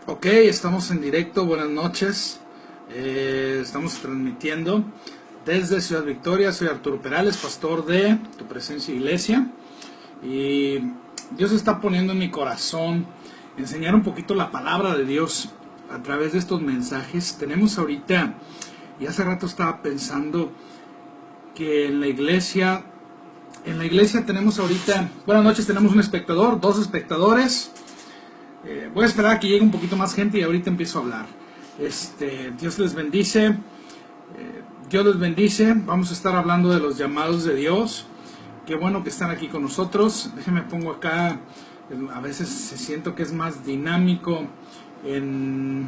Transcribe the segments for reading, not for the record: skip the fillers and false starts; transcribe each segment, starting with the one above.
Ok, estamos en directo, buenas noches. Estamos transmitiendo desde Ciudad Victoria. Soy Arturo Perales, pastor de Tu Presencia Iglesia. Y Dios está poniendo en mi corazón enseñar un poquito la palabra de Dios a través de estos mensajes. Tenemos ahorita, y hace rato estaba pensando que en la iglesia tenemos ahorita, buenas noches, tenemos un espectador, dos espectadores. Voy a esperar a que llegue un poquito más gente y ahorita empiezo a hablar. Dios les bendice. Dios les bendice. Vamos a estar hablando de los llamados de Dios. Qué bueno que están aquí con nosotros. Déjenme pongo acá. A veces siento que es más dinámico ver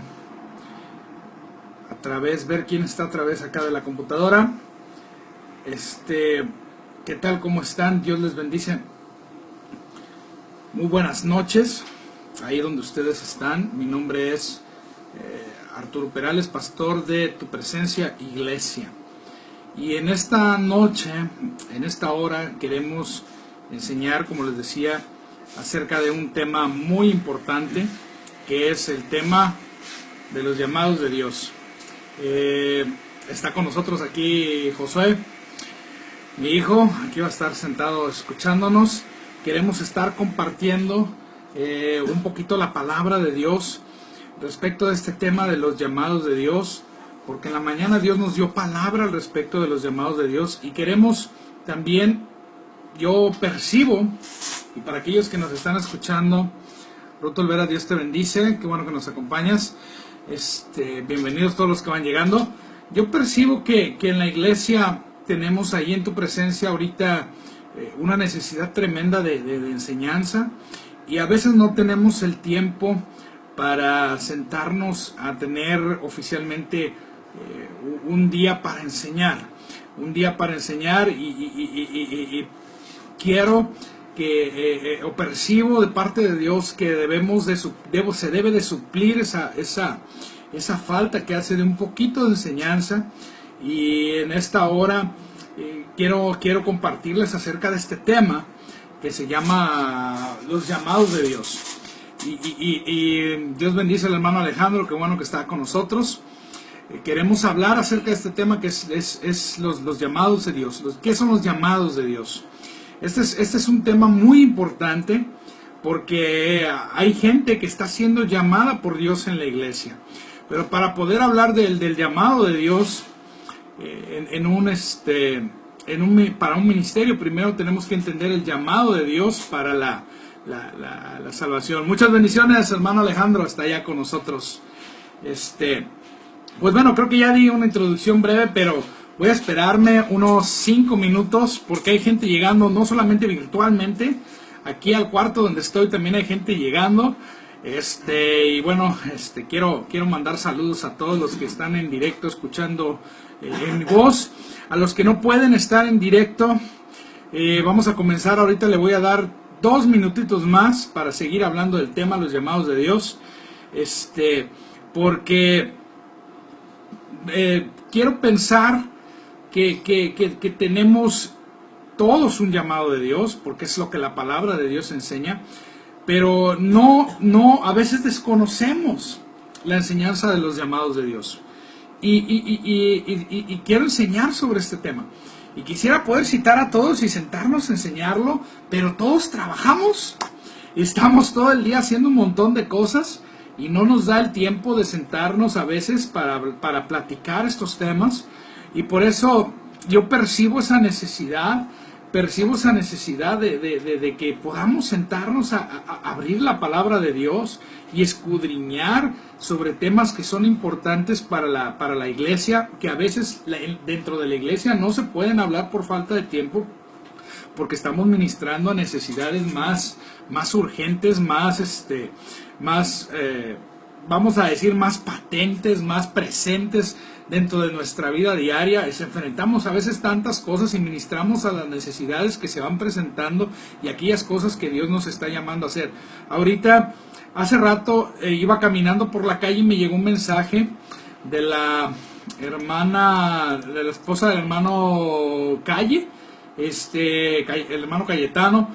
quién está a través acá de la computadora. ¿Qué tal? ¿Cómo están? Dios les bendice. Muy buenas noches. Ahí donde ustedes están, mi nombre es Arturo Perales, pastor de Tu Presencia Iglesia. Y en esta noche, en esta hora, queremos enseñar, como les decía, acerca de un tema muy importante, que es el tema de los llamados de Dios. Está con nosotros aquí Josué, mi hijo, aquí va a estar sentado escuchándonos. Queremos estar compartiendo un poquito la palabra de Dios respecto de este tema de los llamados de Dios, porque en la mañana Dios nos dio palabra al respecto de los llamados de Dios y queremos también, yo percibo, y para aquellos que nos están escuchando, Ruth Olvera, Dios te bendice, qué bueno que nos acompañas, bienvenidos todos los que van llegando. Yo percibo que en la iglesia tenemos ahí en Tu Presencia ahorita una necesidad tremenda de enseñanza. Y a veces no tenemos el tiempo para sentarnos a tener oficialmente un día para enseñar. Un día para enseñar y quiero que, o percibo de parte de Dios que se debe de suplir esa falta que hace de un poquito de enseñanza. Y en esta hora quiero compartirles acerca de este tema que se llama los llamados de Dios. Y Dios bendice al hermano Alejandro, qué bueno que está con nosotros. Queremos hablar acerca de este tema que es los llamados de Dios. ¿Qué son los llamados de Dios? Este es un tema muy importante porque hay gente que está siendo llamada por Dios en la iglesia. Pero para poder hablar del llamado de Dios para un ministerio, primero tenemos que entender el llamado de Dios para la salvación. Muchas bendiciones, hermano Alejandro, está allá con nosotros. Pues bueno, creo que ya di una introducción breve, pero voy a esperarme unos 5 minutos porque hay gente llegando, no solamente virtualmente, aquí al cuarto donde estoy también hay gente llegando. Y bueno, quiero mandar saludos a todos los que están en directo escuchando en mi voz. A los que no pueden estar en directo, vamos a comenzar. Ahorita le voy a dar 2 minutitos más para seguir hablando del tema, los llamados de Dios. Porque quiero pensar que tenemos todos un llamado de Dios, porque es lo que la palabra de Dios enseña. Pero a veces desconocemos la enseñanza de los llamados de Dios. Y quiero enseñar sobre este tema. Y quisiera poder citar a todos y sentarnos a enseñarlo, pero todos trabajamos. Estamos todo el día haciendo un montón de cosas y no nos da el tiempo de sentarnos a veces para platicar estos temas. Y por eso yo percibo esa necesidad de que podamos sentarnos a abrir la palabra de Dios y escudriñar sobre temas que son importantes para la iglesia, que a veces dentro de la iglesia no se pueden hablar por falta de tiempo, porque estamos ministrando a necesidades más urgentes, vamos a decir, más patentes, más presentes dentro de nuestra vida diaria. Enfrentamos a veces tantas cosas y ministramos a las necesidades que se van presentando y aquellas cosas que Dios nos está llamando a hacer. Ahorita, hace rato, iba caminando por la calle y me llegó un mensaje de la esposa del hermano Calle, el hermano Cayetano,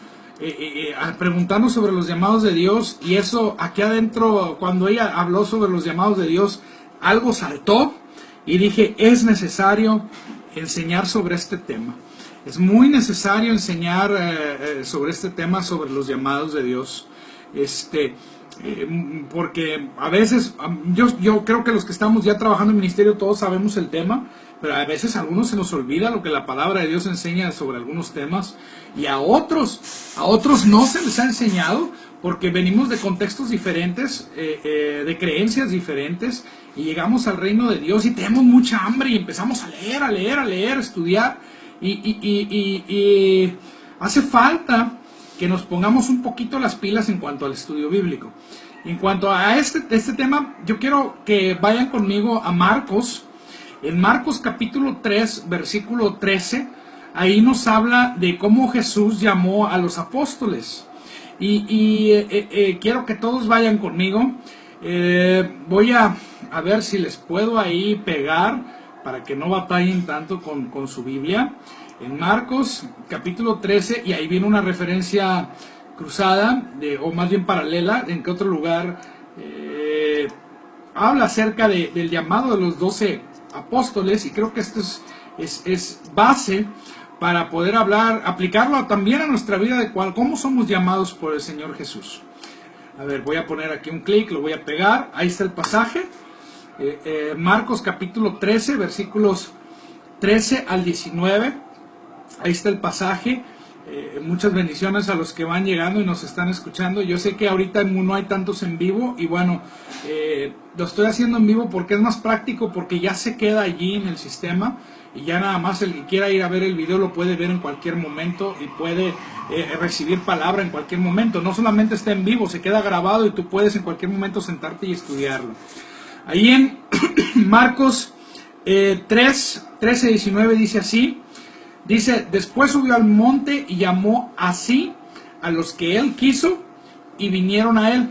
preguntando sobre los llamados de Dios, y eso aquí adentro, cuando ella habló sobre los llamados de Dios, algo saltó y dije, es necesario enseñar sobre este tema. Es muy necesario enseñar sobre este tema, sobre los llamados de Dios. Porque a veces, yo creo que los que estamos ya trabajando en ministerio todos sabemos el tema, pero a veces a algunos se nos olvida lo que la palabra de Dios enseña sobre algunos temas, y a otros no se les ha enseñado porque venimos de contextos diferentes, de creencias diferentes, y llegamos al reino de Dios y tenemos mucha hambre y empezamos a leer, estudiar, y hace falta que nos pongamos un poquito las pilas en cuanto al estudio bíblico. En cuanto a este tema, yo quiero que vayan conmigo a Marcos. En Marcos capítulo 3, versículo 13, ahí nos habla de cómo Jesús llamó a los apóstoles. Quiero que todos vayan conmigo. Voy a ver si les puedo ahí pegar para que no batallen tanto con su Biblia. En Marcos capítulo 13, y ahí viene una referencia cruzada, o más bien paralela, en que otro lugar habla acerca del llamado de los 12 apóstoles, y creo que esto es base para poder aplicarlo también a nuestra vida, de cómo somos llamados por el Señor Jesús. A ver, voy a poner aquí un clic, lo voy a pegar, ahí está el pasaje. Marcos capítulo 13, versículos 13 al 19, ahí está el pasaje. Muchas bendiciones a los que van llegando y nos están escuchando. Yo sé que ahorita no hay tantos en vivo, y bueno, lo estoy haciendo en vivo porque es más práctico, porque ya se queda allí en el sistema, y ya nada más el que quiera ir a ver el video lo puede ver en cualquier momento y puede recibir palabra en cualquier momento. No solamente está en vivo, se queda grabado y tú puedes en cualquier momento sentarte y estudiarlo. Ahí en Marcos 3, 13, 19 dice así. Dice, después subió al monte y llamó así a los que él quiso, y vinieron a él.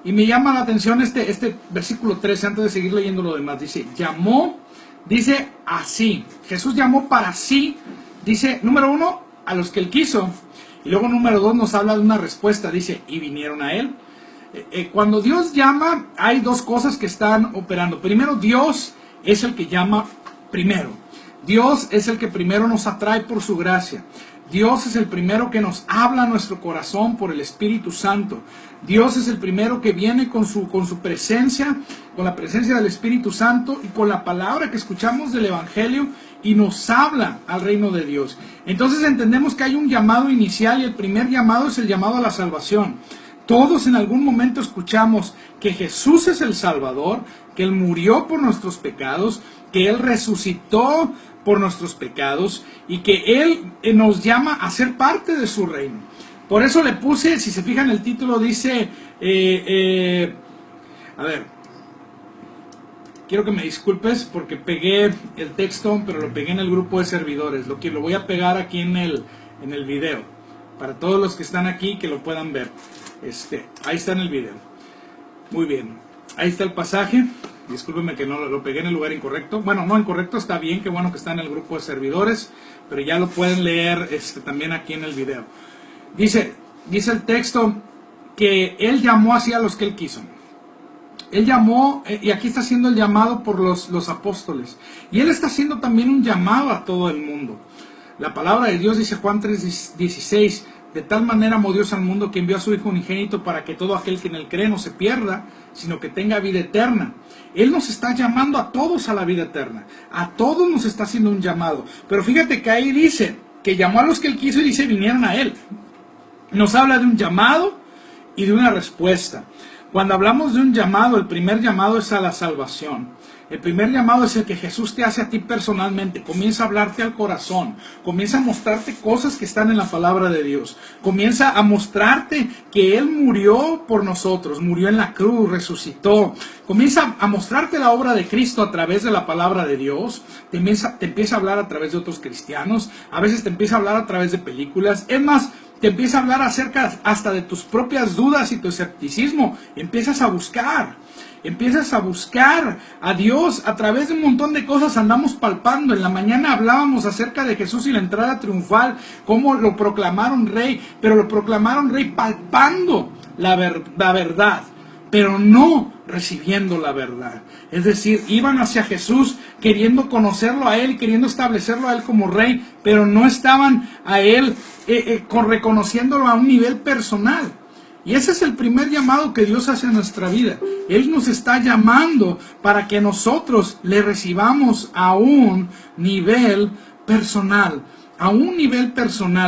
Y me llama la atención este versículo 13, antes de seguir leyendo lo demás. Dice, llamó, dice así. Jesús llamó para sí. Dice, número 1, a los que él quiso. Y luego número 2 nos habla de una respuesta. Dice, y vinieron a él. Cuando Dios llama, hay dos cosas que están operando. Primero, Dios es el que llama primero. Dios es el que primero nos atrae por su gracia. Dios es el primero que nos habla a nuestro corazón por el Espíritu Santo. Dios es el primero que viene con su presencia, con la presencia del Espíritu Santo y con la palabra que escuchamos del Evangelio, y nos habla al reino de Dios. Entonces entendemos que hay un llamado inicial, y el primer llamado es el llamado a la salvación. Todos en algún momento escuchamos que Jesús es el Salvador, que Él murió por nuestros pecados, que Él resucitó por nuestros pecados, y que Él nos llama a ser parte de su reino. Por eso le puse, si se fijan el título, dice, a ver, quiero que me disculpes porque pegué el texto, pero lo pegué en el grupo de servidores. Lo voy a pegar aquí en el video, para todos los que están aquí que lo puedan ver. Ahí está en el video. Muy bien, ahí está el pasaje. Discúlpenme que no lo pegué en el lugar incorrecto. Bueno, no incorrecto, está bien, qué bueno que está en el grupo de servidores, pero ya lo pueden leer también aquí en el video. Dice el texto que Él llamó así a los que Él quiso. Él llamó, y aquí está haciendo el llamado por los apóstoles. Y Él está haciendo también un llamado a todo el mundo. La palabra de Dios dice, Juan 3:16, de tal manera amó Dios al mundo que envió a su Hijo unigénito para que todo aquel que en Él cree no se pierda, sino que tenga vida eterna. Él nos está llamando a todos a la vida eterna. A todos nos está haciendo un llamado. Pero fíjate que ahí dice que llamó a los que Él quiso, y dice vinieron a Él. Nos habla de un llamado y de una respuesta. Cuando hablamos de un llamado, el primer llamado es a la salvación. El primer llamado es el que Jesús te hace a ti personalmente. Comienza a hablarte al corazón. Comienza a mostrarte cosas que están en la palabra de Dios. Comienza a mostrarte que Él murió por nosotros. Murió en la cruz, resucitó. Comienza a mostrarte la obra de Cristo a través de la palabra de Dios. Te empieza a hablar a través de otros cristianos. A veces te empieza a hablar a través de películas. Es más, te empieza a hablar acerca hasta de tus propias dudas y tu escepticismo. Empiezas a buscar a Dios a través de un montón de cosas. Andamos palpando. En la mañana hablábamos acerca de Jesús y la entrada triunfal, cómo lo proclamaron rey, pero lo proclamaron rey palpando la verdad, pero no recibiendo la verdad. Es decir, iban hacia Jesús queriendo conocerlo a Él, queriendo establecerlo a Él como rey, pero no estaban a Él reconociéndolo a un nivel personal. Y ese es el primer llamado que Dios hace a nuestra vida. Él nos está llamando para que nosotros le recibamos a un nivel personal.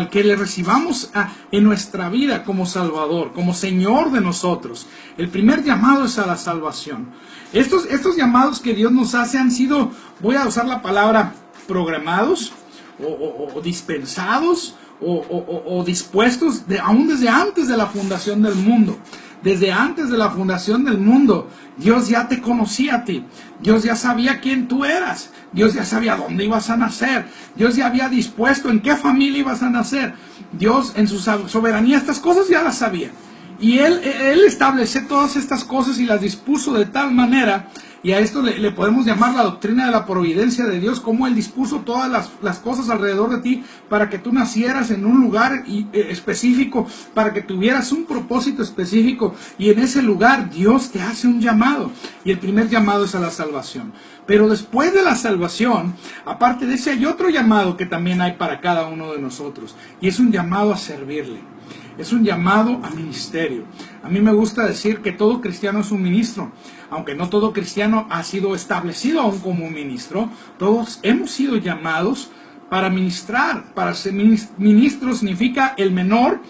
Que le recibamos en nuestra vida como Salvador, como Señor de nosotros. El primer llamado es a la salvación. Estos llamados que Dios nos hace han sido, voy a usar la palabra, programados o dispensados o dispuestos aún desde antes de la fundación del mundo. Desde antes de la fundación del mundo, Dios ya te conocía a ti. Dios ya sabía quién tú eras. Dios ya sabía dónde ibas a nacer. Dios ya había dispuesto en qué familia ibas a nacer. Dios en su soberanía estas cosas ya las sabía. Y Él estableció todas estas cosas y las dispuso de tal manera, y a esto le podemos llamar la doctrina de la providencia de Dios, como Él dispuso todas las cosas alrededor de ti para que tú nacieras en un lugar específico, para que tuvieras un propósito específico, y en ese lugar Dios te hace un llamado, y el primer llamado es a la salvación. Pero después de la salvación, aparte de ese, hay otro llamado que también hay para cada uno de nosotros, y es un llamado a servirle. Es un llamado a ministerio. A mí me gusta decir que todo cristiano es un ministro, aunque no todo cristiano ha sido establecido aún como un ministro. Todos hemos sido llamados para ministrar. Para ser ministro significa el menor,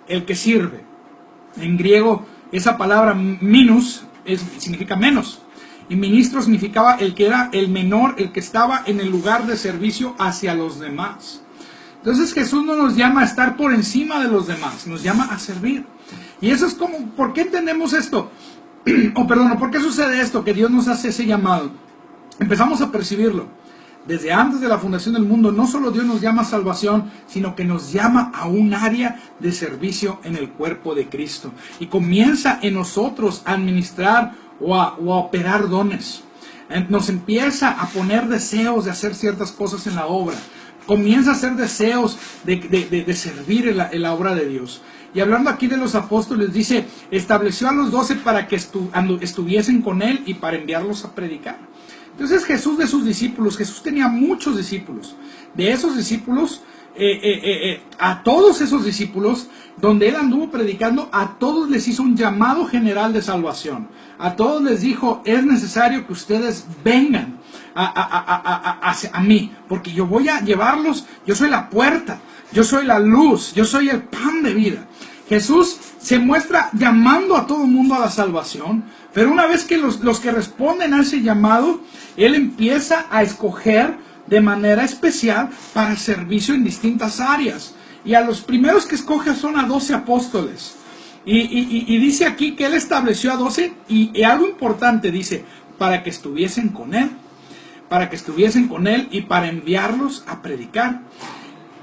el que sirve. En griego esa palabra minus significa menos. Y ministro significaba el que era el menor, el que estaba en el lugar de servicio hacia los demás. Entonces Jesús no nos llama a estar por encima de los demás, nos llama a servir. Y eso es como, ¿por qué entendemos esto? ¿Por qué sucede esto? Que Dios nos hace ese llamado. Empezamos a percibirlo. Desde antes de la fundación del mundo, no solo Dios nos llama a salvación, sino que nos llama a un área de servicio en el cuerpo de Cristo. Y comienza en nosotros a administrar o a operar dones. Nos empieza a poner deseos de hacer ciertas cosas en la obra. Comienza a hacer deseos de servir en la obra de Dios. Y hablando aquí de los apóstoles, dice, estableció a los 12 para que estuviesen con Él y para enviarlos a predicar. Entonces Jesús de sus discípulos, Jesús tenía muchos discípulos. De esos discípulos, a todos esos discípulos, donde Él anduvo predicando, a todos les hizo un llamado general de salvación. A todos les dijo, es necesario que ustedes vengan a mí, porque yo voy a llevarlos, yo soy la puerta, yo soy la luz, yo soy el pan de vida. Jesús se muestra llamando a todo el mundo a la salvación, pero una vez que los que responden a ese llamado, Él empieza a escoger de manera especial para servicio en distintas áreas. Y a los primeros que escoge son a 12 apóstoles. Y dice aquí que Él estableció a 12 y algo importante dice, para que estuviesen con Él. Para que estuviesen con Él y para enviarlos a predicar.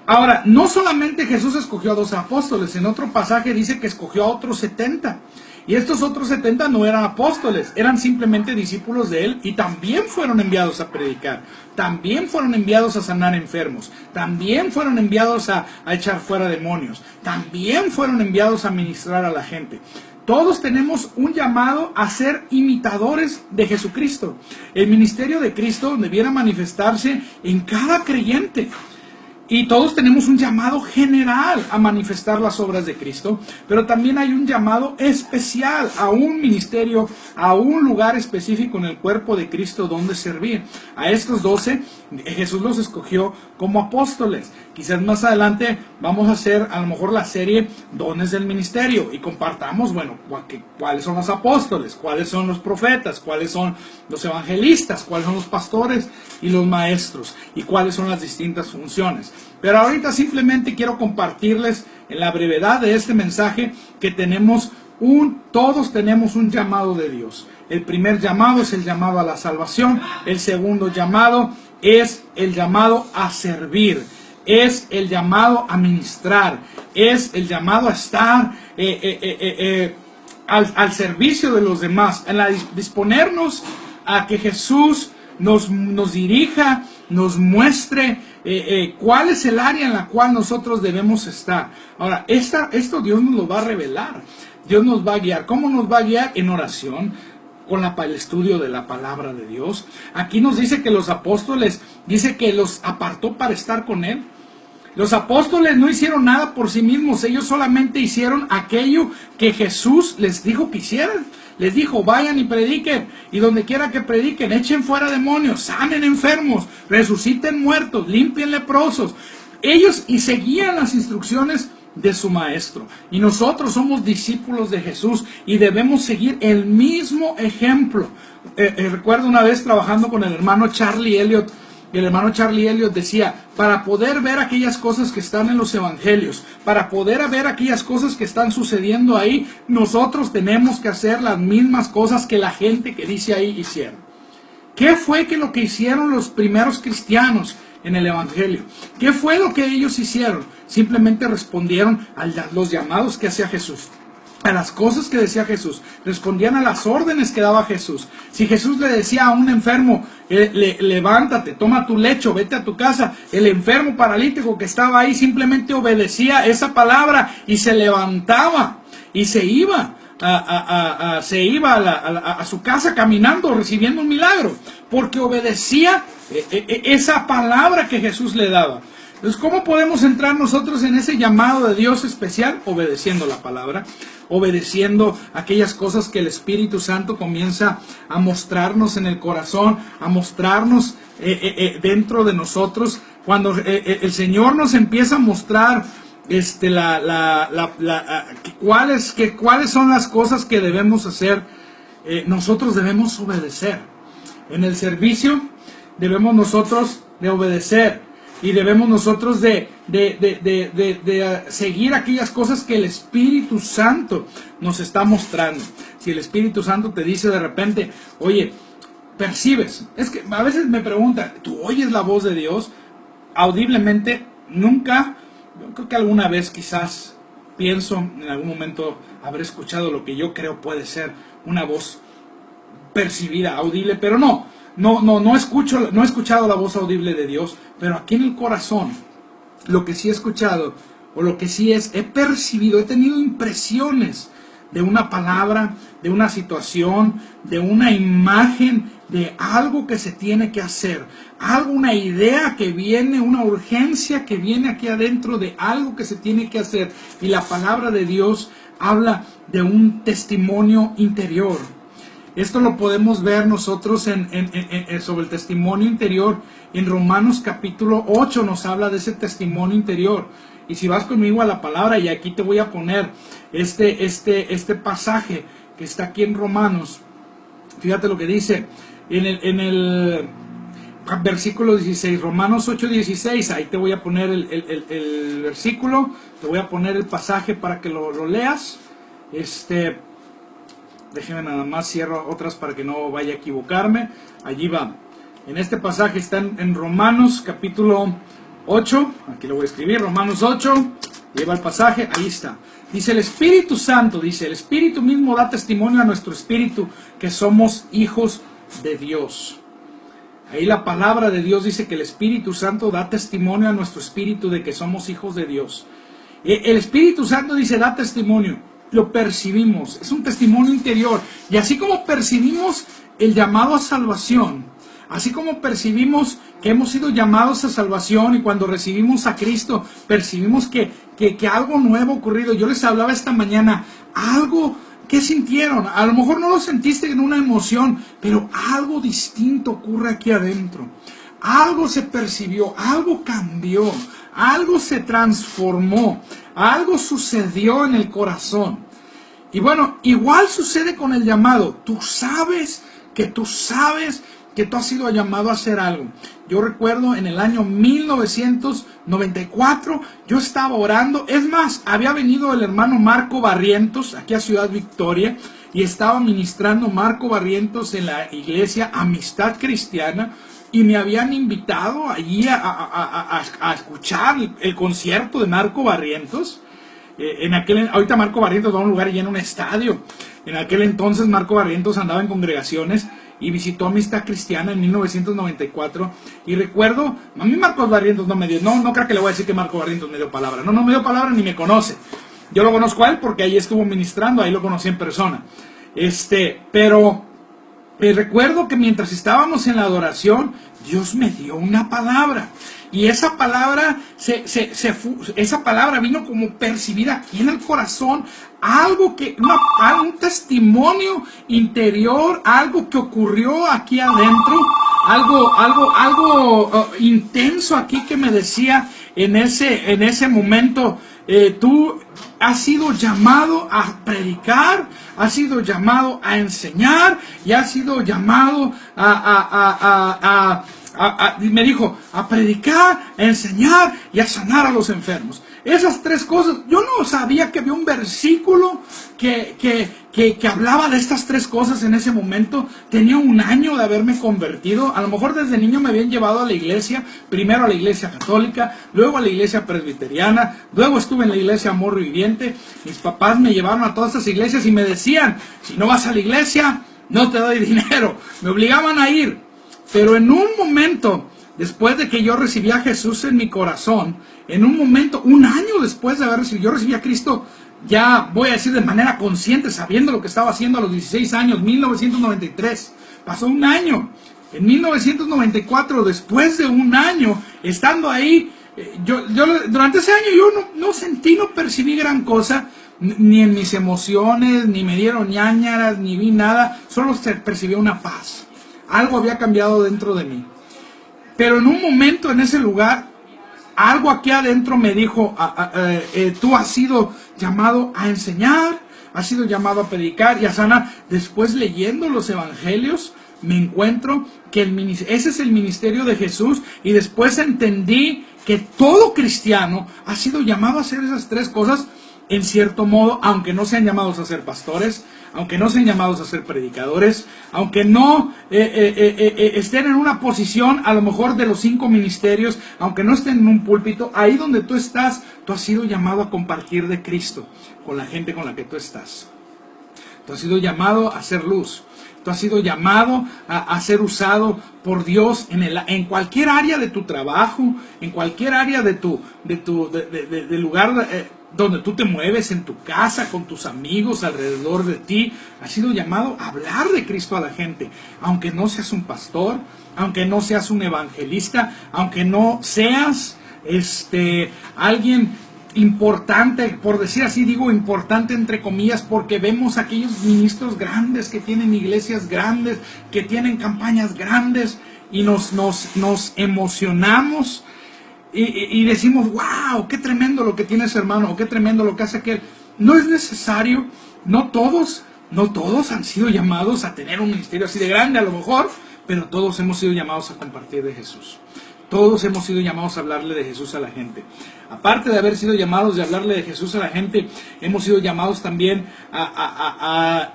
Ahora, no solamente Jesús escogió a 12 apóstoles, en otro pasaje dice que escogió a otros 70. Y estos otros 70 no eran apóstoles, eran simplemente discípulos de Él y también fueron enviados a predicar. También fueron enviados a sanar enfermos. También fueron enviados a echar fuera demonios. También fueron enviados a ministrar a la gente. Todos tenemos un llamado a ser imitadores de Jesucristo. El ministerio de Cristo debiera manifestarse en cada creyente. Y todos tenemos un llamado general a manifestar las obras de Cristo, pero también hay un llamado especial a un ministerio, a un lugar específico en el cuerpo de Cristo donde servir. A estos 12 Jesús los escogió como apóstoles. Quizás más adelante vamos a hacer a lo mejor la serie Dones del Ministerio y compartamos, cuáles son los apóstoles, cuáles son los profetas, cuáles son los evangelistas, cuáles son los pastores y los maestros y cuáles son las distintas funciones. Pero ahorita simplemente quiero compartirles en la brevedad de este mensaje que todos tenemos un llamado de Dios. El primer llamado es el llamado a la salvación. El segundo llamado es el llamado a servir. es el llamado a ministrar, es el llamado a estar al servicio de los demás, a disponernos a que Jesús nos dirija, nos muestre cuál es el área en la cual nosotros debemos estar. Ahora, esto Dios nos lo va a revelar, Dios nos va a guiar. ¿Cómo nos va a guiar? En oración, con el estudio de la palabra de Dios. Aquí nos dice que los apóstoles, dice que los apartó para estar con Él. Los apóstoles no hicieron nada por sí mismos, ellos solamente hicieron aquello que Jesús les dijo que hicieran. Les dijo, vayan y prediquen, y donde quiera que prediquen, echen fuera demonios, sanen enfermos, resuciten muertos, limpien leprosos. Ellos y seguían las instrucciones de su maestro. Y nosotros somos discípulos de Jesús y debemos seguir el mismo ejemplo. Recuerdo una vez trabajando con el hermano Charlie Elliott. Y el hermano Charlie Elliott decía, para poder ver aquellas cosas que están en los evangelios, para poder ver aquellas cosas que están sucediendo ahí, nosotros tenemos que hacer las mismas cosas que la gente que dice ahí hicieron. ¿Qué fue lo que hicieron los primeros cristianos en el evangelio? ¿Qué fue lo que ellos hicieron? Simplemente respondieron a los llamados que hacía Jesús, a las cosas que decía Jesús, respondían a las órdenes que daba Jesús. Si Jesús le decía a un enfermo, levántate, toma tu lecho, vete a tu casa, el enfermo paralítico que estaba ahí simplemente obedecía esa palabra y se levantaba y se iba a su casa caminando, recibiendo un milagro, porque obedecía esa palabra que Jesús le daba. Entonces, ¿cómo podemos entrar nosotros en ese llamado de Dios especial? Obedeciendo la palabra, obedeciendo aquellas cosas que el Espíritu Santo comienza a mostrarnos en el corazón, a mostrarnos dentro de nosotros. Cuando el Señor nos empieza a mostrar cuáles son las cosas que debemos hacer, nosotros debemos obedecer. En el servicio debemos nosotros de obedecer. Y debemos nosotros de seguir aquellas cosas que el Espíritu Santo nos está mostrando. Si el Espíritu Santo te dice de repente, oye, percibes. Es que a veces me preguntan, ¿tú oyes la voz de Dios? Audiblemente, nunca. Yo creo que alguna vez quizás pienso, en algún momento habré escuchado lo que yo creo puede ser una voz percibida, audible, pero no he escuchado la voz audible de Dios, pero aquí en el corazón, lo que sí he escuchado, o lo que sí he percibido, he tenido impresiones de una palabra, de una situación, de una imagen, de algo que se tiene que hacer, una idea que viene, una urgencia que viene aquí adentro de algo que se tiene que hacer, y la palabra de Dios habla de un testimonio interior. Esto lo podemos ver nosotros sobre el testimonio interior. En Romanos capítulo 8 nos habla de ese testimonio interior. Y si vas conmigo a la palabra, y aquí te voy a poner este pasaje que está aquí en Romanos. Fíjate lo que dice en el versículo 16, Romanos 8:16. Ahí te voy a poner el versículo, te voy a poner el pasaje para que lo leas. Déjenme nada más, cierro otras para que no vaya a equivocarme. Allí va. En este pasaje está en Romanos capítulo 8. Aquí lo voy a escribir, Romanos 8. Lleva el pasaje, ahí está. Dice el Espíritu Santo, el Espíritu mismo da testimonio a nuestro espíritu que somos hijos de Dios. Ahí la palabra de Dios dice que el Espíritu Santo da testimonio a nuestro espíritu de que somos hijos de Dios. El Espíritu Santo dice, da testimonio. Lo percibimos, es un testimonio interior. Y así como percibimos el llamado a salvación, así como percibimos que hemos sido llamados a salvación, y cuando recibimos a Cristo, percibimos que algo nuevo ha ocurrido. Yo les hablaba esta mañana, algo que sintieron, a lo mejor no lo sentiste en una emoción, pero algo distinto ocurre aquí adentro. Algo se percibió, algo cambió, algo se transformó, algo sucedió en el corazón. Y bueno, igual sucede con el llamado. Tú sabes que tú has sido llamado a hacer algo. Yo recuerdo en el año 1994, yo estaba orando. Es más, había venido el hermano Marco Barrientos aquí a Ciudad Victoria, y estaba ministrando Marco Barrientos en la iglesia Amistad Cristiana. y me habían invitado allí a escuchar el concierto de Marco Barrientos. Ahorita Marco Barrientos va a un lugar y llena un estadio. En aquel entonces Marco Barrientos andaba en congregaciones y visitó Amistad Cristiana en 1994. Y recuerdo, a mí Marcos Barrientos no me dio, no creo que le voy a decir que Marco Barrientos me dio palabra. No me dio palabra ni me conoce. Yo lo conozco a él porque ahí estuvo ministrando, ahí lo conocí en persona. Pero recuerdo que mientras estábamos en la adoración, Dios me dio una palabra. Y esa palabra, esa palabra vino como percibida aquí en el corazón. Un testimonio interior, algo que ocurrió aquí adentro. Algo intenso aquí que me decía en ese momento. Tú has sido llamado a predicar, has sido llamado a enseñar y has sido llamado me dijo, a predicar, a enseñar y a sanar a los enfermos. Esas tres cosas, yo no sabía que había un versículo que hablaba de estas tres cosas en ese momento. Tenía un año de haberme convertido. A lo mejor desde niño me habían llevado a la iglesia, primero a la iglesia católica, luego a la iglesia presbiteriana, luego estuve en la iglesia Amor Viviente. Mis papás me llevaron a todas estas iglesias y me decían, si no vas a la iglesia, no te doy dinero. Me obligaban a ir. Pero en un momento, después de que yo recibí a Jesús en mi corazón, en un momento, un año después de haber recibido, yo recibí a Cristo, ya voy a decir de manera consciente, sabiendo lo que estaba haciendo a los 16 años, 1993. Pasó un año. En 1994, después de un año, estando ahí, yo durante ese año yo no sentí, no percibí gran cosa, ni en mis emociones, ni me dieron ñáñaras, ni vi nada, solo percibí una paz. Algo había cambiado dentro de mí. Pero en un momento, en ese lugar, algo aquí adentro me dijo, tú has sido llamado a enseñar, has sido llamado a predicar y a sanar. Después, leyendo los evangelios, me encuentro que ese es el ministerio de Jesús. Y después entendí que todo cristiano ha sido llamado a hacer esas tres cosas, en cierto modo, aunque no sean llamados a ser pastores, aunque no sean llamados a ser predicadores, aunque no estén en una posición a lo mejor de los 5 ministerios, aunque no estén en un púlpito, ahí donde tú estás, tú has sido llamado a compartir de Cristo con la gente con la que tú estás. Tú has sido llamado a ser luz. Tú has sido llamado a ser usado por Dios en cualquier área de tu trabajo, en cualquier área de lugar donde tú te mueves, en tu casa, con tus amigos alrededor de ti. Has sido llamado a hablar de Cristo a la gente, aunque no seas un pastor, aunque no seas un evangelista, aunque no seas alguien importante, por decir así, digo importante entre comillas, porque vemos aquellos ministros grandes que tienen iglesias grandes, que tienen campañas grandes, y nos emocionamos y decimos, wow, qué tremendo lo que tiene ese hermano, o qué tremendo lo que hace aquel. No es necesario, no todos han sido llamados a tener un ministerio así de grande a lo mejor, pero todos hemos sido llamados a compartir de Jesús. Todos hemos sido llamados a hablarle de Jesús a la gente. Aparte de haber sido llamados de hablarle de Jesús a la gente, hemos sido llamados también a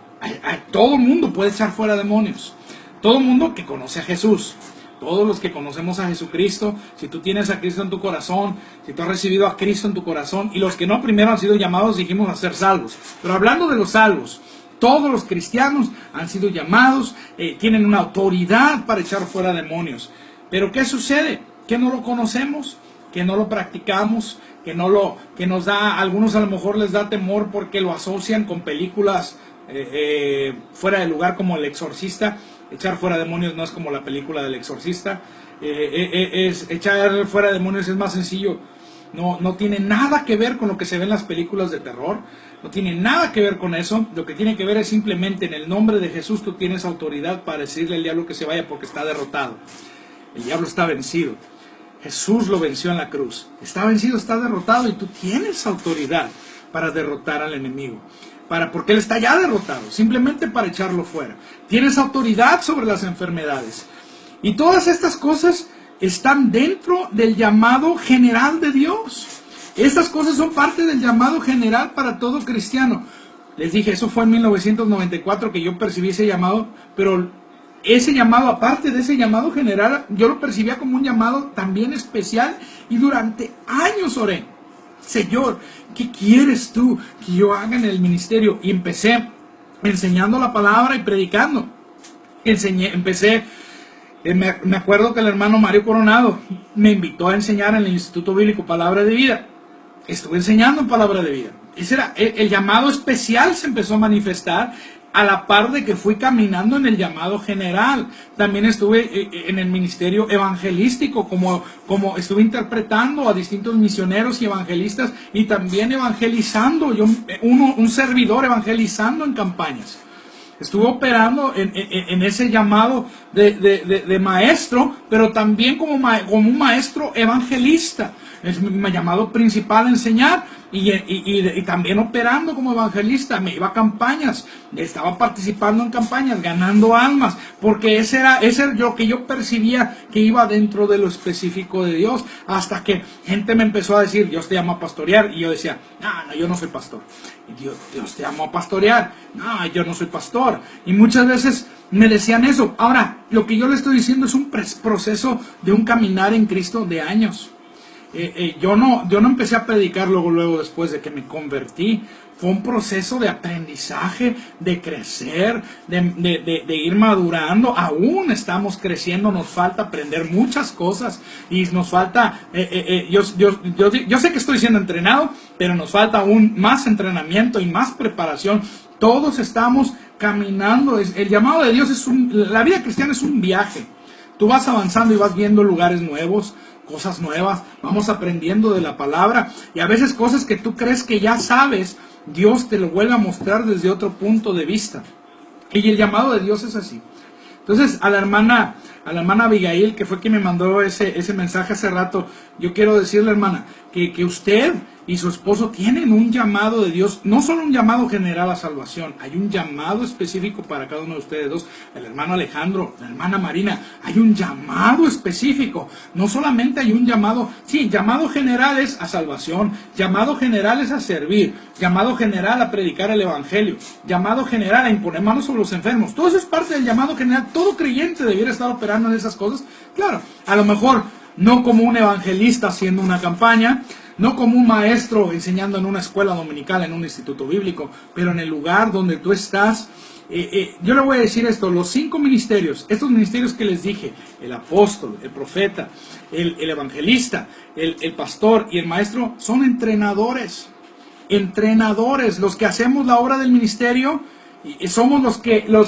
todo el mundo puede echar fuera demonios. Todo el mundo que conoce a Jesús. Todos los que conocemos a Jesucristo, si tú tienes a Cristo en tu corazón, si tú has recibido a Cristo en tu corazón, y los que no primero han sido llamados, dijimos, a ser salvos. Pero hablando de los salvos, todos los cristianos han sido llamados, tienen una autoridad para echar fuera demonios. Pero ¿qué sucede? Que no lo conocemos, que no lo practicamos, que nos da, a algunos a lo mejor les da temor porque lo asocian con películas fuera de lugar como El Exorcista. Echar fuera demonios no es como la película del Exorcista. Echar fuera demonios es más sencillo. No tiene nada que ver con lo que se ve en las películas de terror. No tiene nada que ver con eso. Lo que tiene que ver es simplemente en el nombre de Jesús tú tienes autoridad para decirle al diablo que se vaya porque está derrotado. El diablo está vencido. Jesús lo venció en la cruz. Está vencido, está derrotado y tú tienes autoridad para derrotar al enemigo. Porque él está ya derrotado, simplemente para echarlo fuera. Tienes autoridad sobre las enfermedades. Y todas estas cosas están dentro del llamado general de Dios. Estas cosas son parte del llamado general para todo cristiano. Les dije, eso fue en 1994 que yo percibí ese llamado, pero ese llamado, aparte de ese llamado general, yo lo percibía como un llamado también especial, y durante años oré: Señor, ¿qué quieres tú que yo haga en el ministerio? Y empecé enseñando la palabra y predicando. Me acuerdo que el hermano Mario Coronado me invitó a enseñar en el Instituto Bíblico Palabra de Vida. Estuve enseñando en Palabra de Vida. Ese era el llamado especial, se empezó a manifestar a la par de que fui caminando en el llamado general. También estuve en el ministerio evangelístico, como estuve interpretando a distintos misioneros y evangelistas, y también evangelizando, un servidor evangelizando en campañas. Estuve operando en ese llamado de maestro, pero también como un maestro evangelista. Es mi llamado principal a enseñar, y también operando como evangelista. Me iba a campañas, estaba participando en campañas, ganando almas, porque ese era lo que yo percibía que iba dentro de lo específico de Dios, hasta que gente me empezó a decir: Dios te llama a pastorear, y yo decía: no, yo no soy pastor. Y Dios te llamó a pastorear, no, yo no soy pastor. Y muchas veces me decían eso. Ahora, lo que yo le estoy diciendo es un proceso de un caminar en Cristo de años. Yo no empecé a predicar luego después de que me convertí. Fue un proceso de aprendizaje, de crecer, de ir madurando. Aún estamos creciendo, nos falta aprender muchas cosas, y nos falta, yo sé que estoy siendo entrenado, pero nos falta aún más entrenamiento y más preparación. Todos estamos caminando. El llamado de Dios la vida cristiana es un viaje. Tú vas avanzando y vas viendo lugares nuevos, cosas nuevas, vamos aprendiendo de la palabra, y a veces cosas que tú crees que ya sabes, Dios te lo vuelve a mostrar desde otro punto de vista. Y el llamado de Dios es así. Entonces, a la hermana Abigail, que fue quien me mandó ese mensaje hace rato, yo quiero decirle, hermana, que usted y su esposo tienen un llamado de Dios, no solo un llamado general a salvación, hay un llamado específico para cada uno de ustedes dos. El hermano Alejandro, la hermana Marina, hay un llamado específico. No solamente hay un llamado, sí, llamado general es a salvación, llamado general es a servir, llamado general a predicar el evangelio, llamado general a imponer manos sobre los enfermos. Todo eso es parte del llamado general. Todo creyente debiera estar operando en esas cosas. Claro, a lo mejor no como un evangelista haciendo una campaña, no como un maestro enseñando en una escuela dominical, en un instituto bíblico, pero en el lugar donde tú estás. Yo le voy a decir esto: los 5 ministerios, estos ministerios que les dije, el apóstol, el profeta, el evangelista, el pastor y el maestro, son entrenadores. Los que hacemos la obra del ministerio, somos los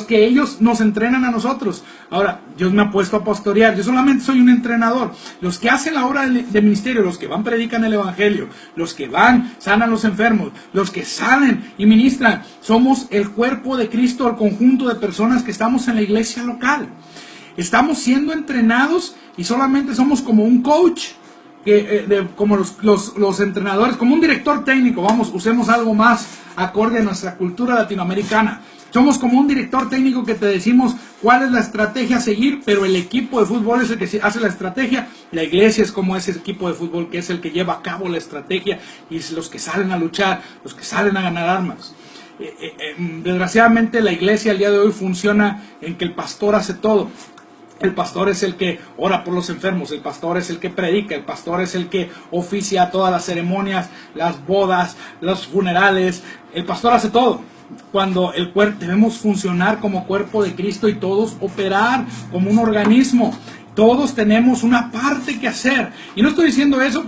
que ellos nos entrenan a nosotros. Ahora, Dios me ha puesto a pastorear, yo solamente soy un entrenador. Los que hacen la obra del ministerio, los que van, predican el evangelio, los que van, sanan los enfermos, los que salen y ministran, somos el cuerpo de Cristo, el conjunto de personas que estamos en la iglesia local. Estamos siendo entrenados, y solamente somos como un coach, como los entrenadores, como un director técnico. Vamos, usemos algo más acorde a nuestra cultura latinoamericana. Somos como un director técnico que te decimos cuál es la estrategia a seguir, pero el equipo de fútbol es el que hace la estrategia. La iglesia es como ese equipo de fútbol que es el que lleva a cabo la estrategia, y es los que salen a luchar, los que salen a ganar armas. Desgraciadamente la iglesia al día de hoy funciona en que el pastor hace todo. El pastor es el que ora por los enfermos, el pastor es el que predica, el pastor es el que oficia todas las ceremonias, las bodas, los funerales. El pastor hace todo. Cuando debemos funcionar como cuerpo de Cristo y todos operar como un organismo. Todos tenemos una parte que hacer. Y no estoy diciendo eso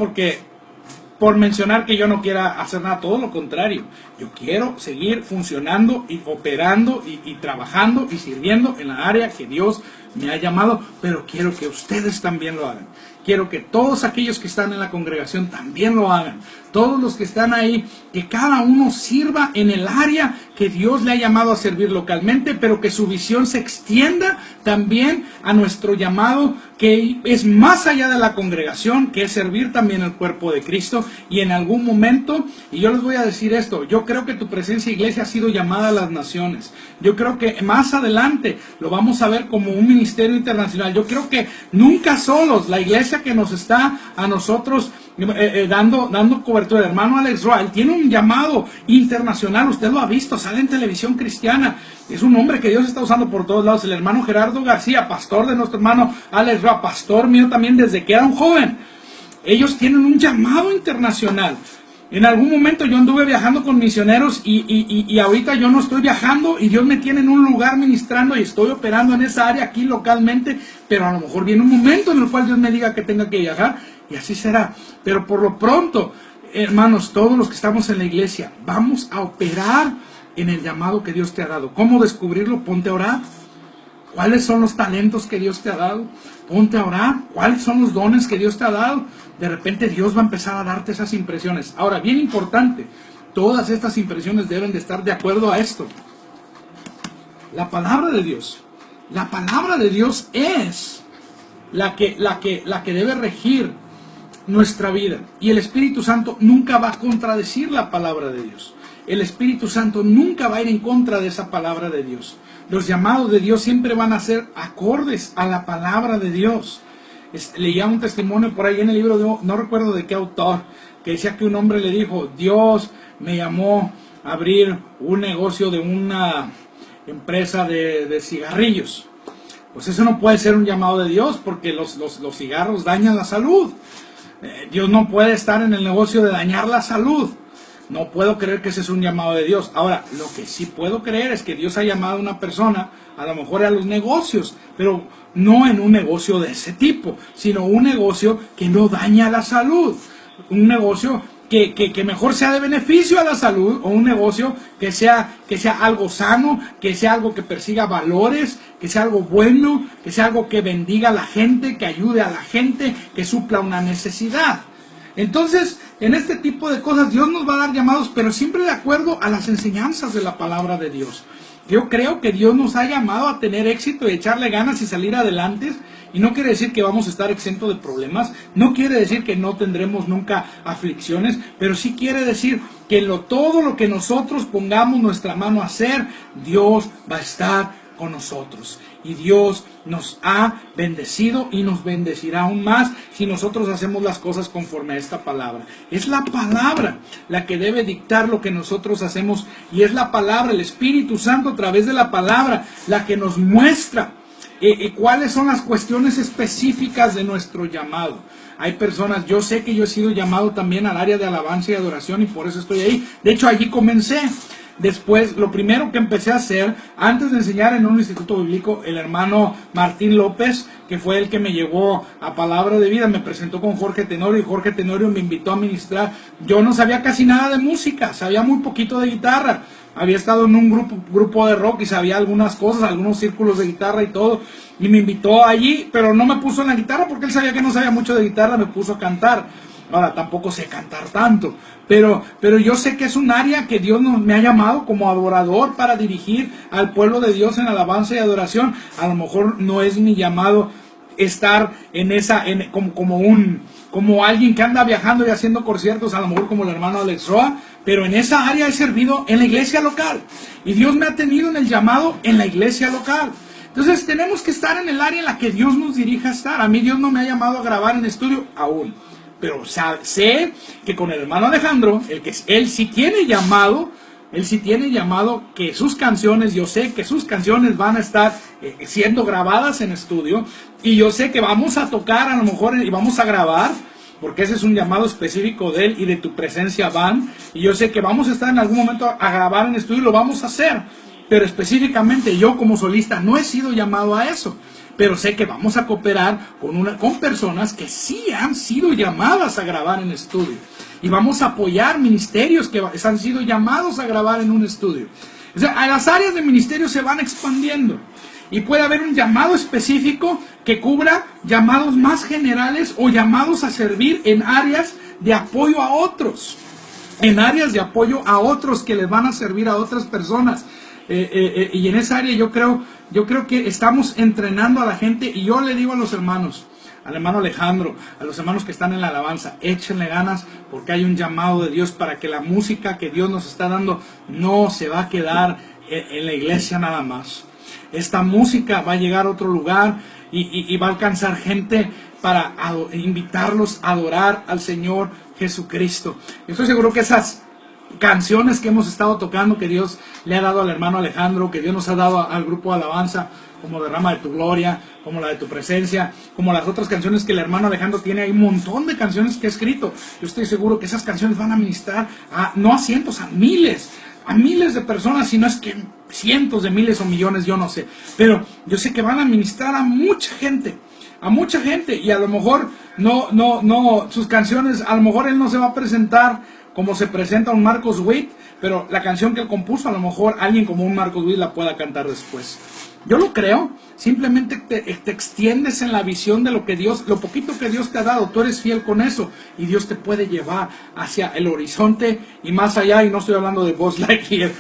por mencionar que yo no quiera hacer nada, todo lo contrario. Yo quiero seguir funcionando y operando y trabajando y sirviendo en la área que Dios me ha llamado, pero quiero que ustedes también lo hagan. Quiero que todos aquellos que están en la congregación también lo hagan. Todos los que están ahí, que cada uno sirva en el área que Dios le ha llamado a servir localmente, pero que su visión se extienda también a nuestro llamado, que es más allá de la congregación, que es servir también el cuerpo de Cristo. Y en algún momento, y yo les voy a decir esto, yo creo que tu presencia, iglesia, ha sido llamada a las naciones. Yo creo que más adelante lo vamos a ver como un ministerio internacional. Yo creo que nunca solos, la iglesia que nos está a nosotros dando cobertura. El hermano Alex Roa, él tiene un llamado internacional, usted lo ha visto, sale en televisión cristiana, es un hombre que Dios está usando por todos lados. El hermano Gerardo García, pastor de nuestro hermano Alex Roa, pastor mío también desde que era un joven. Ellos tienen un llamado internacional. En algún momento yo anduve viajando con misioneros y ahorita yo no estoy viajando y Dios me tiene en un lugar ministrando y estoy operando en esa área aquí localmente, pero a lo mejor viene un momento en el cual Dios me diga que tenga que viajar y así será. Pero por lo pronto, hermanos, todos los que estamos en la iglesia, vamos a operar en el llamado que Dios te ha dado. ¿Cómo descubrirlo? Ponte a orar. ¿Cuáles son los talentos que Dios te ha dado? Ponte a orar. ¿Cuáles son los dones que Dios te ha dado? De repente Dios va a empezar a darte esas impresiones. Ahora, bien importante, todas estas impresiones deben de estar de acuerdo a esto. La palabra de Dios. La palabra de Dios es la que debe regir nuestra vida. Y el Espíritu Santo nunca va a contradecir la palabra de Dios. El Espíritu Santo nunca va a ir en contra de esa palabra de Dios. Los llamados de Dios siempre van a ser acordes a la palabra de Dios. Leía un testimonio por ahí en el libro, no recuerdo de qué autor, que decía que un hombre le dijo: Dios me llamó a abrir un negocio de una empresa de cigarrillos. Pues eso no puede ser un llamado de Dios, porque los cigarros dañan la salud. Dios no puede estar en el negocio de dañar la salud. No puedo creer que ese es un llamado de Dios. Ahora, lo que sí puedo creer es que Dios ha llamado a una persona, a lo mejor a los negocios, pero no en un negocio de ese tipo, sino un negocio que no daña la salud. Un negocio que mejor sea de beneficio a la salud, o un negocio que sea algo sano, que sea algo que persiga valores, que sea algo bueno, que sea algo que bendiga a la gente, que ayude a la gente, que supla una necesidad. Entonces, en este tipo de cosas Dios nos va a dar llamados, pero siempre de acuerdo a las enseñanzas de la palabra de Dios. Yo creo que Dios nos ha llamado a tener éxito y echarle ganas y salir adelante. Y no quiere decir que vamos a estar exentos de problemas, no quiere decir que no tendremos nunca aflicciones, pero sí quiere decir que todo lo que nosotros pongamos nuestra mano a hacer, Dios va a estar con nosotros. Y Dios nos ha bendecido y nos bendecirá aún más si nosotros hacemos las cosas conforme a esta palabra. Es la palabra la que debe dictar lo que nosotros hacemos, y es la palabra, el Espíritu Santo a través de la palabra, la que nos muestra cuáles son las cuestiones específicas de nuestro llamado. Hay personas, yo sé que yo he sido llamado también al área de alabanza y adoración, y por eso estoy ahí. De hecho, allí comencé. Después, lo primero que empecé a hacer, antes de enseñar en un instituto bíblico, el hermano Martín López, que fue el que me llevó a Palabra de Vida, me presentó con Jorge Tenorio, y Jorge Tenorio me invitó a ministrar. Yo no sabía casi nada de música, sabía muy poquito de guitarra. Había estado en un grupo de rock y sabía algunas cosas, algunos círculos de guitarra y todo. Y me invitó allí, pero no me puso en la guitarra porque él sabía que no sabía mucho de guitarra, me puso a cantar. Ahora, tampoco sé cantar tanto, pero yo sé que es un área que Dios me ha llamado como adorador para dirigir al pueblo de Dios en alabanza y adoración. A lo mejor no es mi llamado estar como alguien que anda viajando y haciendo conciertos, a lo mejor como el hermano Alex Roa, pero en esa área he servido en la iglesia local. Y Dios me ha tenido en el llamado en la iglesia local. Entonces tenemos que estar en el área en la que Dios nos dirija a estar. A mí Dios no me ha llamado a grabar en estudio aún. Pero sé que con el hermano Alejandro, él sí tiene llamado, que sus canciones, yo sé que sus canciones van a estar siendo grabadas en estudio, y yo sé que vamos a tocar a lo mejor y vamos a grabar, porque ese es un llamado específico de él y de Tu Presencia van, y yo sé que vamos a estar en algún momento a grabar en estudio y lo vamos a hacer, pero específicamente yo como solista no he sido llamado a eso. Pero sé que vamos a cooperar con personas que sí han sido llamadas a grabar en estudio. Y vamos a apoyar ministerios que han sido llamados a grabar en un estudio. O sea, las áreas de ministerio se van expandiendo. Y puede haber un llamado específico que cubra llamados más generales o llamados a servir en áreas de apoyo a otros. En áreas de apoyo a otros que les van a servir a otras personas. Y en esa área yo creo que estamos entrenando a la gente, y yo le digo a los hermanos, al hermano Alejandro, a los hermanos que están en la alabanza, échenle ganas, porque hay un llamado de Dios para que la música que Dios nos está dando no se va a quedar en la iglesia nada más. Esta música va a llegar a otro lugar y va a alcanzar gente para invitarlos a adorar al Señor Jesucristo. Yo estoy seguro que esas canciones que hemos estado tocando, que Dios le ha dado al hermano Alejandro, que Dios nos ha dado al grupo de alabanza, como Derrama de tu Gloria, como la de tu Presencia, como las otras canciones que el hermano Alejandro tiene, hay un montón de canciones que ha escrito. Yo estoy seguro que esas canciones van a ministrar no a cientos, a miles de personas, si no es que cientos de miles o millones, yo no sé, pero yo sé que van a ministrar a mucha gente, y a lo mejor no, sus canciones, a lo mejor él no se va a presentar como se presenta un Marcos Witt, pero la canción que él compuso, a lo mejor alguien como un Marcos Witt la pueda cantar después. Yo lo creo, simplemente te extiendes en la visión de lo poquito que Dios te ha dado, tú eres fiel con eso, y Dios te puede llevar hacia el horizonte y más allá, y no estoy hablando de Buzz Lightyear,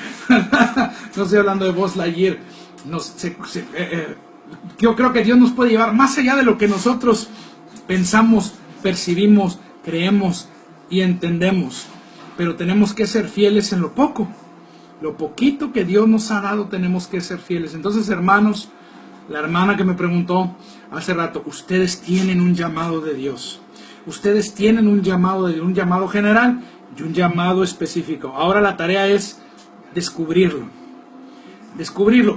no estoy hablando de Buzz Lightyear, yo creo que Dios nos puede llevar más allá de lo que nosotros pensamos, percibimos, creemos y entendemos, pero tenemos que ser fieles en lo poco. Lo poquito que Dios nos ha dado tenemos que ser fieles. Entonces, hermanos, la hermana que me preguntó hace rato, ustedes tienen un llamado de Dios. Ustedes tienen un llamado general y un llamado específico. Ahora la tarea es descubrirlo.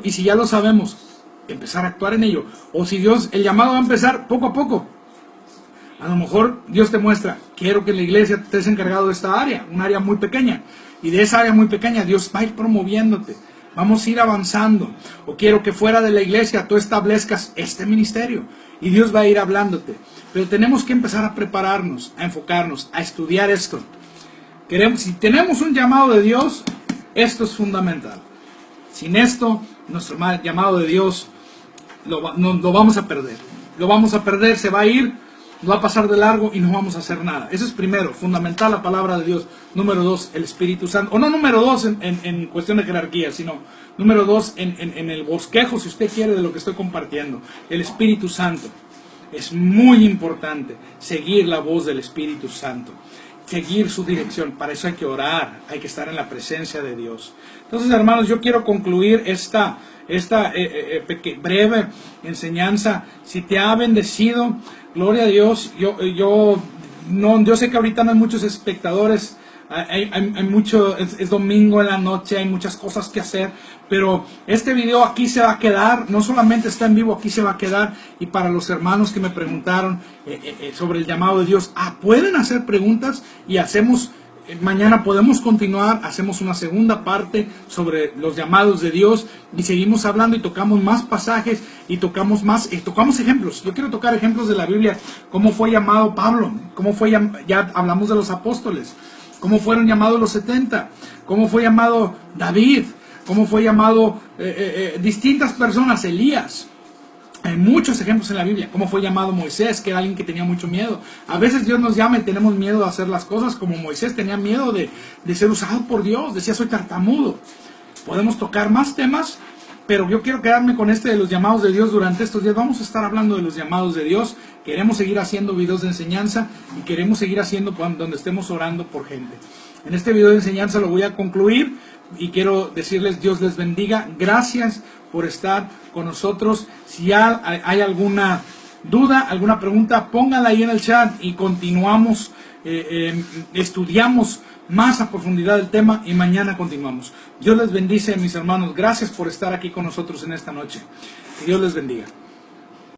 Y si ya lo sabemos, empezar a actuar en ello. O si el llamado va a empezar poco a poco. A lo mejor Dios te muestra, quiero que en la iglesia te estés encargado de esta área, un área muy pequeña. Y de esa área muy pequeña Dios va a ir promoviéndote. Vamos a ir avanzando. O quiero que fuera de la iglesia tú establezcas este ministerio. Y Dios va a ir hablándote. Pero tenemos que empezar a prepararnos, a enfocarnos, a estudiar esto. Si tenemos un llamado de Dios, esto es fundamental. Sin esto, nuestro llamado de Dios lo vamos a perder. Lo vamos a perder, se va a ir, va a pasar de largo y no vamos a hacer nada. Eso es primero, fundamental, la palabra de Dios. Número 2, el Espíritu Santo. O no número 2 en cuestión de jerarquía, sino número 2 en el bosquejo, si usted quiere, de lo que estoy compartiendo. El Espíritu Santo. Es muy importante seguir la voz del Espíritu Santo. Seguir su dirección. Para eso hay que orar, hay que estar en la presencia de Dios. Entonces, hermanos, yo quiero concluir esta breve enseñanza. Si te ha bendecido, gloria a Dios. Yo sé que ahorita no hay muchos espectadores, hay mucho, es domingo en la noche, hay muchas cosas que hacer, pero este video aquí se va a quedar, no solamente está en vivo, aquí se va a quedar. Y para los hermanos que me preguntaron sobre el llamado de Dios, pueden hacer preguntas y mañana podemos continuar, hacemos una segunda parte sobre los llamados de Dios y seguimos hablando y tocamos más pasajes y tocamos ejemplos. Yo quiero tocar ejemplos de la Biblia, cómo fue llamado Pablo, ya hablamos de los apóstoles, cómo fueron llamados los 70, cómo fue llamado David, cómo fue llamado distintas personas, Elías. Hay muchos ejemplos en la Biblia. Cómo fue llamado Moisés, que era alguien que tenía mucho miedo. A veces Dios nos llama y tenemos miedo de hacer las cosas, como Moisés tenía miedo de ser usado por Dios. Decía, soy tartamudo. Podemos tocar más temas, pero yo quiero quedarme con de los llamados de Dios durante estos días. Vamos a estar hablando de los llamados de Dios. Queremos seguir haciendo videos de enseñanza y queremos seguir haciendo donde estemos orando por gente. En este video de enseñanza lo voy a concluir y quiero decirles, Dios les bendiga. Gracias por estar con nosotros. Si hay alguna duda, alguna pregunta, póngala ahí en el chat y continuamos, estudiamos más a profundidad el tema y mañana continuamos. Dios les bendice, mis hermanos. Gracias por estar aquí con nosotros en esta noche. Que Dios les bendiga.